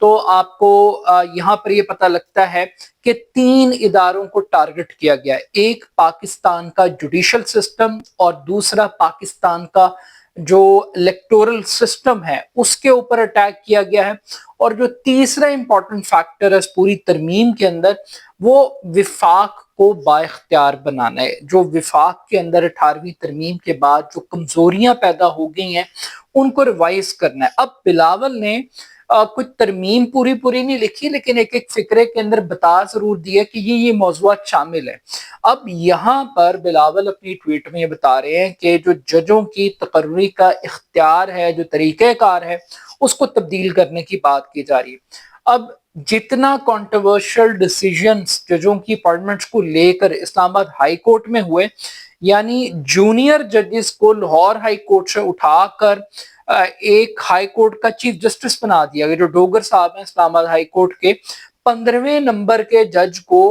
تو آپ کو یہاں پر یہ پتہ لگتا ہے کہ 3 اداروں کو ٹارگٹ کیا گیا ہے. ایک پاکستان کا جوڈیشل سسٹم اور دوسرا پاکستان کا جو الیکٹورل سسٹم ہے اس کے اوپر اٹیک کیا گیا ہے. اور جو تیسرا امپورٹنٹ فیکٹر ہے اس پوری ترمیم کے اندر وہ وفاق کو بااختیار بنانا ہے. جو وفاق کے اندر 18ویں ترمیم کے بعد جو کمزوریاں پیدا ہو گئی ہیں ان کو ریوائز کرنا ہے. اب بلاول نے کچھ ترمیم پوری نہیں لکھی لیکن ایک فقرے کے اندر بتا ضرور دیا کہ یہ موضوعات شامل ہیں. اب یہاں پر بلاول اپنی ٹویٹ میں یہ بتا رہے ہیں کہ جو ججوں کی تقرری کا اختیار ہے، جو طریقہ کار ہے، اس کو تبدیل کرنے کی بات کی جا رہی ہے. اب جتنا کنٹروورشل ڈیسیژنز ججوں کی اپائنٹمنٹس کو لے کر اسلام آباد ہائی کورٹ میں ہوئے، یعنی جونیئر ججز کو لاہور ہائی کورٹ سے اٹھا کر ایک ہائی کورٹ کا چیف جسٹس بنا دیا گیا. جو ڈوگر صاحب ہیں اسلام آباد ہائی کورٹ کے 15ویں نمبر کے جج کو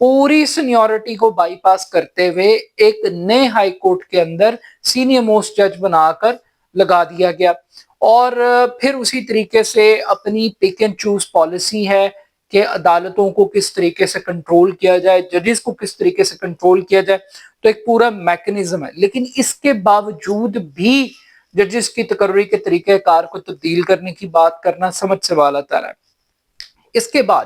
پوری سینیورٹی کو بائی پاس کرتے ہوئے ایک نئے ہائی کورٹ کے اندر سینئر موسٹ جج بنا کر لگا دیا گیا. اور پھر اسی طریقے سے اپنی پک اینڈ چوز پالیسی ہے کہ عدالتوں کو کس طریقے سے کنٹرول کیا جائے، ججز کو کس طریقے سے کنٹرول کیا جائے. تو ایک پورا میکنزم ہے. لیکن اس کے باوجود بھی ججز کی تقرری کے طریقہ کار کو تبدیل کرنے کی بات کرنا سمجھ سے بالا تر ہے. اس کے بعد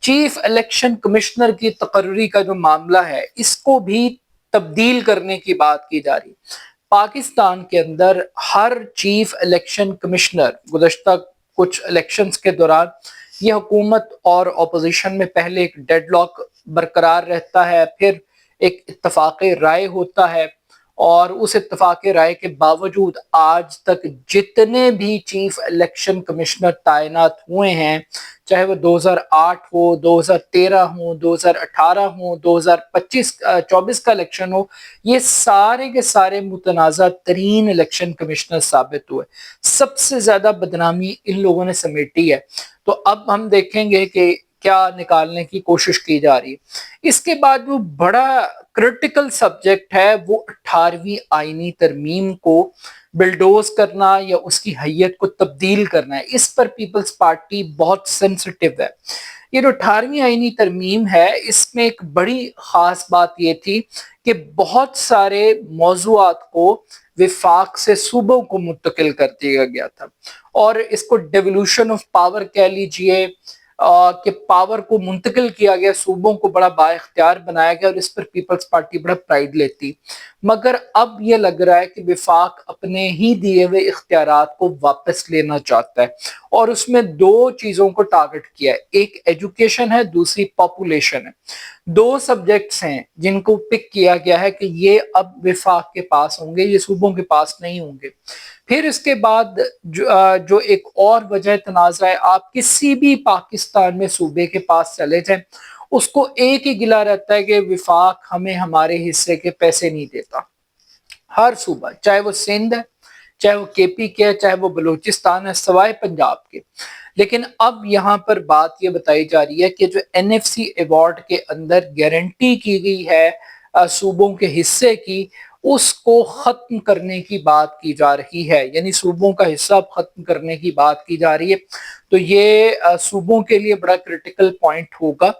چیف الیکشن کمشنر کی تقرری کا جو معاملہ ہے اس کو بھی تبدیل کرنے کی بات کی جا رہی ہے. پاکستان کے اندر ہر چیف الیکشن کمشنر گزشتہ کچھ الیکشنز کے دوران یہ حکومت اور اپوزیشن میں پہلے ایک ڈیڈ لاک برقرار رہتا ہے، پھر ایک اتفاق رائے ہوتا ہے، اور اس اتفاق رائے کے باوجود آج تک جتنے بھی چیف الیکشن کمشنر تعینات ہوئے ہیں، چاہے وہ 2008 ہو، 2013 ہو، 2018 ہو، 2024 کا الیکشن ہو، یہ سارے کے سارے متنازع ترین الیکشن کمشنر ثابت ہوئے. سب سے زیادہ بدنامی ان لوگوں نے سمیٹی ہے. تو اب ہم دیکھیں گے کہ کیا نکالنے کی کوشش کی جا رہی ہے. اس کے بعد جو بڑا کرٹیکل سبجیکٹ ہے وہ 18ویں آئینی ترمیم کو بلڈوز کرنا یا اس کی حیت کو تبدیل کرنا ہے. اس پر پیپلز پارٹی بہت سینسٹیو ہے. یہ جو 18ویں آئینی ترمیم ہے اس میں ایک بڑی خاص بات یہ تھی کہ بہت سارے موضوعات کو وفاق سے صوبوں کو منتقل کر دیا گیا تھا، اور اس کو ڈیولوشن آف پاور کہہ لیجئے کہ پاور کو منتقل کیا گیا، صوبوں کو بڑا با اختیار بنایا گیا، اور اس پر پیپلز پارٹی بڑا پرائیڈ لیتی. مگر اب یہ لگ رہا ہے کہ وفاق اپنے ہی دیے ہوئے اختیارات کو واپس لینا چاہتا ہے، اور اس میں 2 چیزوں کو ٹارگٹ کیا ہے. ایک ایجوکیشن ہے، دوسری پاپولیشن ہے. 2 سبجیکٹس ہیں جن کو پک کیا گیا ہے کہ یہ اب وفاق کے پاس ہوں گے، یہ صوبوں کے پاس نہیں ہوں گے. پھر اس کے بعد جو ایک اور وجہ تنازع ہے، آپ کسی بھی پاکستان میں صوبے کے پاس چلے جائیں اس کو ایک ہی گلہ رہتا ہے کہ وفاق ہمیں ہمارے حصے کے پیسے نہیں دیتا. ہر صوبہ، چاہے وہ سندھ ہے، چاہے وہ کے پی کے ہے، چاہے وہ بلوچستان ہے، سوائے پنجاب کے. لیکن اب یہاں پر بات یہ بتائی جا رہی ہے کہ جو این ایف سی ایوارڈ کے اندر گارنٹی کی گئی ہے صوبوں کے حصے کی، اس کو ختم کرنے کی بات کی جا رہی ہے. یعنی صوبوں کا حصہ ختم کرنے کی بات کی جا رہی ہے. تو یہ صوبوں کے لیے بڑا کرٹیکل پوائنٹ ہوگا.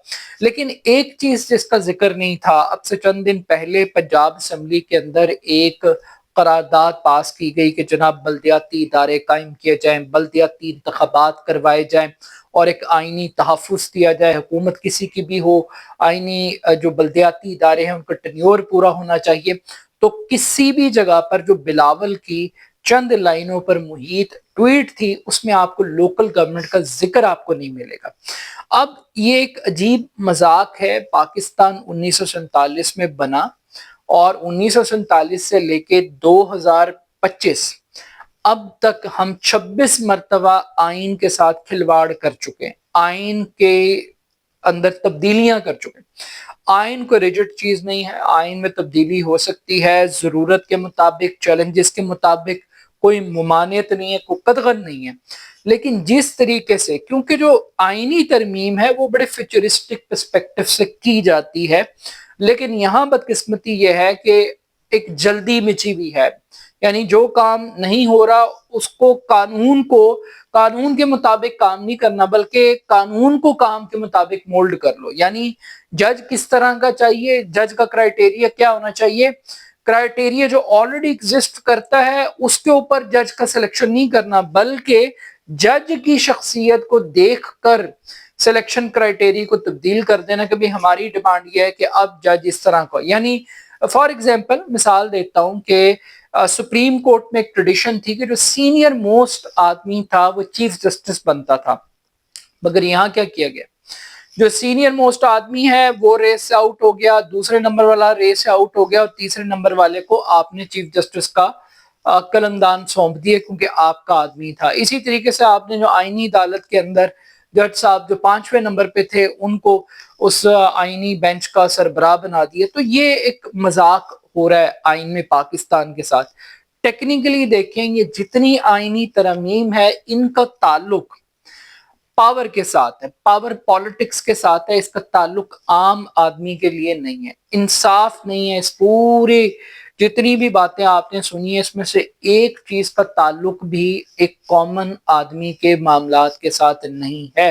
لیکن ایک چیز جس کا ذکر نہیں تھا، اب سے چند دن پہلے پنجاب اسمبلی کے اندر ایک قرارداد پاس کی گئی کہ جناب بلدیاتی ادارے قائم کیے جائیں، بلدیاتی انتخابات کروائے جائیں، اور ایک آئینی تحفظ دیا جائے. حکومت کسی کی بھی ہو، آئینی جو بلدیاتی ادارے ہیں ان کا ٹینیور پورا ہونا چاہیے. تو کسی بھی جگہ پر جو بلاول کی چند لائنوں پر محیط ٹویٹ تھی اس میں آپ کو لوکل گورنمنٹ کا ذکر آپ کو نہیں ملے گا. اب یہ ایک عجیب مذاق ہے. پاکستان 1947 میں بنا، اور 1947 سے لے کے 2025 اب تک ہم 26 مرتبہ آئین کے ساتھ کھلواڑ کر چکے ہیں، آئین کے اندر تبدیلیاں کر چکے ہیں. آئین کوئی ریجڈ چیز نہیں ہے، آئین میں تبدیلی ہو سکتی ہے ضرورت کے مطابق، چیلنجز کے مطابق. کوئی ممانعت نہیں ہے، کوئی قدغن نہیں ہے. لیکن جس طریقے سے، کیونکہ جو آئینی ترمیم ہے وہ بڑے فیوچرسٹک پرسپیکٹو سے کی جاتی ہے، لیکن یہاں بدقسمتی یہ ہے کہ ایک جلدی مچی ہوئی ہے. یعنی جو کام نہیں ہو رہا اس کو قانون کے مطابق کام نہیں کرنا، بلکہ قانون کو کام کے مطابق مولڈ کر لو۔ یعنی جج کس طرح کا چاہیے، جج کا کرائٹیریا کیا ہونا چاہیے، کرائٹیریا جو آلریڈی ایگزسٹ کرتا ہے اس کے اوپر جج کا سلیکشن نہیں کرنا، بلکہ جج کی شخصیت کو دیکھ کر سلیکشن کرائٹیریا کو تبدیل کر دینا کہ بھی ہماری ڈیمانڈ یہ ہے کہ اب جج اس طرح کو، یعنی فار ایگزامپل مثال دیتا ہوں کہ سپریم کورٹ میں ایک ٹریڈیشن تھی کہ جو سینئر موسٹ آدمی تھا وہ چیف جسٹس بنتا تھا، مگر یہاں کیا کیا گیا، جو سینئر موسٹ آدمی ہے وہ ریس سے آؤٹ ہو گیا، دوسرے نمبر والا ریس سے آؤٹ ہو گیا، اور تیسرے نمبر والے کو آپ نے چیف جسٹس کا قلمدان سونپ دیے کیونکہ آپ کا آدمی تھا۔ اسی طریقے سے آپ نے جو آئینی عدالت کے اندر جج صاحب جو 5ویں نمبر پہ تھے ان کو اس آئینی بینچ کا سربراہ بنا دیا۔ تو یہ ایک مذاق ہو رہا ہے آئین میں پاکستان کے ساتھ۔ ٹیکنیکلی دیکھیں یہ جتنی آئینی ترمیم ہے ان کا تعلق پاور کے ساتھ ہے، پاور پالیٹکس کے ساتھ ہے، اس کا تعلق عام آدمی کے لیے نہیں ہے، انصاف نہیں ہے۔ اس پوری جتنی بھی باتیں آپ نے سنی ہے اس میں سے ایک چیز کا تعلق بھی ایک کامن آدمی کے معاملات کے ساتھ نہیں ہے۔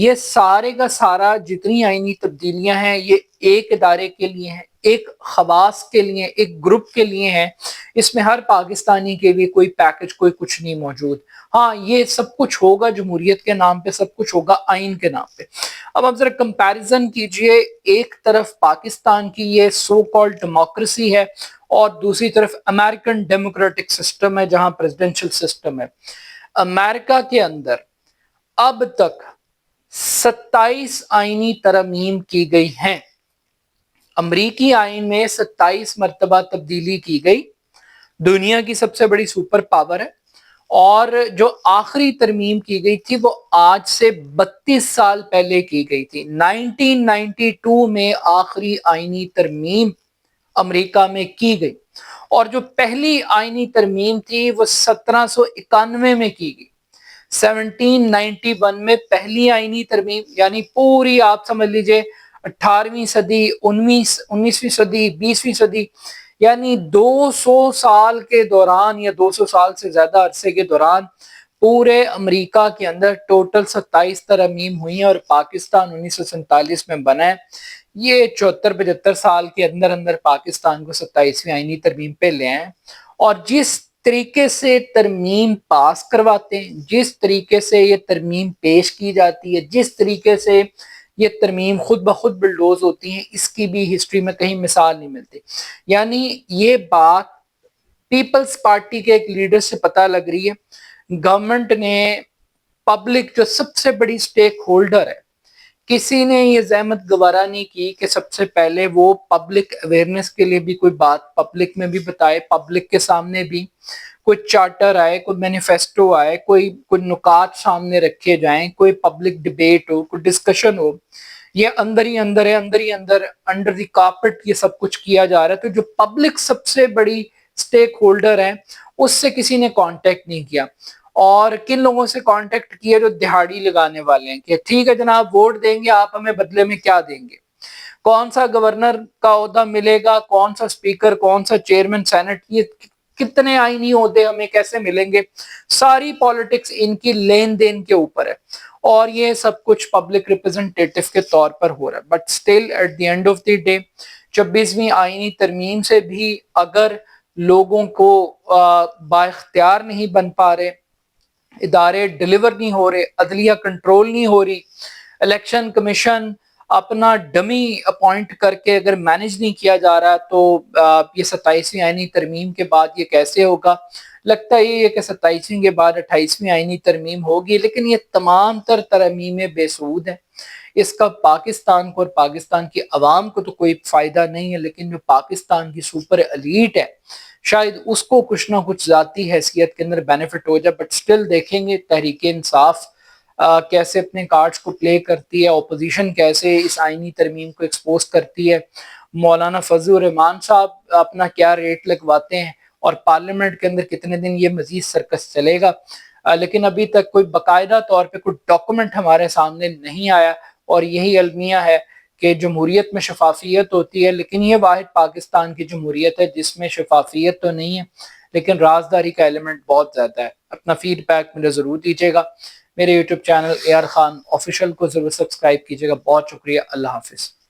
یہ سارے کا سارا جتنی آئینی تبدیلیاں ہیں یہ ایک ادارے کے لیے ہیں، ایک خواص کے لیے، ایک گروپ کے لیے ہیں، اس میں ہر پاکستانی کے لیے کوئی پیکج کوئی کچھ نہیں موجود۔ ہاں یہ سب کچھ ہوگا جمہوریت کے نام پہ، سب کچھ ہوگا آئین کے نام پہ۔ اب آپ ذرا کمپیریزن کیجئے، ایک طرف پاکستان کی یہ سو کالڈ ڈیموکریسی ہے اور دوسری طرف امریکن ڈیموکریٹک سسٹم ہے جہاں پریزیڈنشل سسٹم ہے۔ امریکہ کے اندر اب تک 27 آئینی ترمیم کی گئی ہیں، امریکی آئین میں 27 مرتبہ تبدیلی کی گئی، دنیا کی سب سے بڑی سپر پاور ہے، اور جو آخری ترمیم کی گئی تھی وہ آج سے 32 سال پہلے کی گئی تھی۔ 1992 میں آخری آئینی ترمیم امریکہ میں کی گئی، اور جو پہلی آئینی ترمیم تھی وہ 1791 میں کی گئی۔ 1791 میں پہلی آئینی ترمیم، یعنی پوری آپ سمجھ لیجئے 18ویں صدی، 19ویں صدی، 20ویں صدی، یعنی 200 سال کے دوران یا 200 سال سے زیادہ عرصے کے دوران پورے امریکہ کے اندر ٹوٹل 27 ترمیم ہوئی ہیں، اور پاکستان 1947 میں بنا ہے۔ یہ 74-75 سال کے اندر اندر پاکستان کو 27ویں آئینی ترمیم پہ لے آئے، اور جس طریقے سے ترمیم پاس کرواتے ہیں، جس طریقے سے یہ ترمیم پیش کی جاتی ہے، جس طریقے سے یہ ترمیم خود بخود بلڈوز ہوتی ہیں، اس کی بھی ہسٹری میں کہیں مثال نہیں ملتی۔ یعنی یہ بات پیپلز پارٹی کے ایک لیڈر سے پتہ لگ رہی ہے، گورنمنٹ نے پبلک جو سب سے بڑی سٹیک ہولڈر ہے، کسی نے یہ زحمت گوارا نہیں کی کہ سب سے پہلے وہ پبلک اویئرنیس کے لیے بھی کوئی بات پبلک میں بھی بتائے، پبلک کے سامنے بھی کوئی چارٹر آئے، کوئی مینیفیسٹو آئے، کوئی نکات سامنے رکھے جائیں، کوئی پبلک ڈیبیٹ ہو، کوئی ڈسکشن ہو۔ یہ اندر ہی اندر ہے، اندر ہی اندر، انڈر دی کارپٹ یہ سب کچھ کیا جا رہا ہے۔ تو جو پبلک سب سے بڑی سٹیک ہولڈر ہے اس سے کسی نے کانٹیکٹ نہیں کیا، اور کن لوگوں سے کانٹیکٹ کیا؟ جو دہاڑی لگانے والے ہیں کہ ٹھیک ہے جناب ووٹ دیں گے، آپ ہمیں بدلے میں کیا دیں گے، کون سا گورنر کا عہدہ ملے گا، کون سا سپیکر، کون سا چیئرمین سینٹ، یہ کتنے آئینی عہدے ہمیں کیسے ملیں گے، ساری پالیٹکس ان کی لین دین کے اوپر ہے، اور یہ سب کچھ پبلک ریپرزنٹیٹیو کے طور پر ہو رہا ہے۔ But still at the end of the day 26ویں آئینی ترمیم سے بھی اگر لوگوں کو با اختیار نہیں بن پا رہے، ادارے ڈیلیور نہیں ہو رہے، عدلیہ کنٹرول نہیں ہو رہی، الیکشن کمیشن اپنا ڈمی اپوائنٹ کر کے اگر مینج نہیں کیا جا رہا، تو یہ 27ویں آئینی ترمیم کے بعد یہ کیسے ہوگا؟ لگتا ہے کہ 27ویں کے بعد 28ویں آئینی ترمیم ہوگی، لیکن یہ تمام تر ترمیمیں بے سود ہیں، اس کا پاکستان کو اور پاکستان کی عوام کو تو کوئی فائدہ نہیں ہے، لیکن جو پاکستان کی سپر ایلیٹ ہے شاید اس کو کچھ نہ کچھ ذاتی حیثیت کے اندر بینیفٹ ہو جائے۔ بٹ سٹل دیکھیں گے تحریک انصاف کیسے اپنے کارڈز کو پلے کرتی ہے، اپوزیشن کیسے اس آئینی ترمیم کو ایکسپوز کرتی ہے، مولانا فضل الرحمان صاحب اپنا کیا ریٹ لگواتے ہیں، اور پارلیمنٹ کے اندر کتنے دن یہ مزید سرکس چلے گا۔ لیکن ابھی تک کوئی باقاعدہ طور پہ کوئی ڈاکومنٹ ہمارے سامنے نہیں آیا، اور یہی المیہ ہے کہ جمہوریت میں شفافیت ہوتی ہے، لیکن یہ واحد پاکستان کی جمہوریت ہے جس میں شفافیت تو نہیں ہے۔ لیکن رازداری کا ایلیمنٹ بہت زیادہ ہے. اپنا فیڈ بیک مجھے ضرور دیجیے گا. میرے YouTube channel AR Khan official کو ضرور سبسکرائب کیجیے گا. بہت شکریہ. اللہ حافظ.